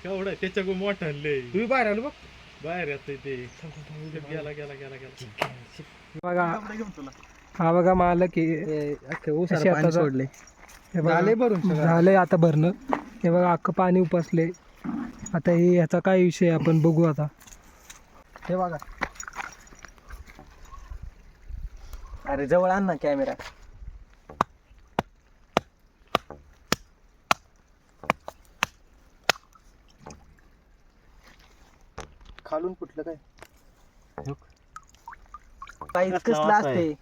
केवढा त्याच्या गो मोठा आणलंय तुम्ही बाहेर आलो बघ. बाहेर येत ते गेला गेला गेला गेला बघा कपडे घेऊन तुला हा बघा मालक ऊसाला पाणी सोडले. हे बघा झालंय भरून सगळं. झालंय आता भरणं. हे बघा अख्खं पाणी उपसले. आता हे ह्याचा काय विषय आपण बघू आता. हे बघा. अरे जवळ आण ना कॅमेरा. खालून फुटलं काय? काही कसलं असते.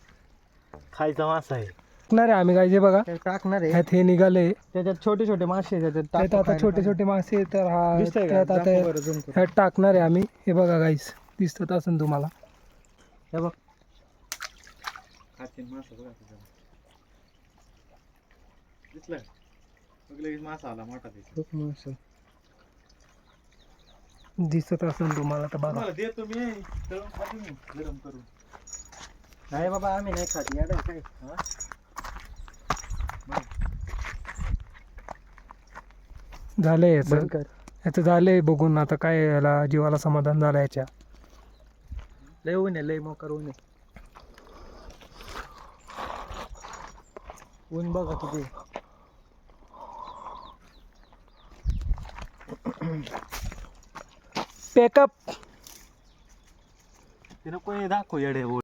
खायचा मासा आहे टाकणार आहे आम्ही काय जे बघा ते टाकणार आहे. ह्यात हे निघाले. त्याच्यात छोटे छोटे मासे आहेत, त्याच्यात त्यात आता छोटे छोटे मासे तर हा दिसतंय का? त्यात आता दाखव बरं zoom करून. ह्यात टाकणार आहे आम्ही. हे बघा गाईस दिसत असेल तुम्हाला. हे बघ. दिसलं लगेच मासा आला मोठा खूप मासे. दिसत असेल तुम्हाला तर बघा. तुम्हाला देतो मी तळून खातो मी गरम करून नाही बाबा आम्ही नाही खात. याडा काय? झालंय याचं बंद कर. याचं झालंय बघून. आता काय याला जीवाला समाधान झालं याच्या. लय ऊन आहे, लय मोकार ऊन आहे. ऊन बघा किती. पॅकअप तिला कोणी दाखव येडे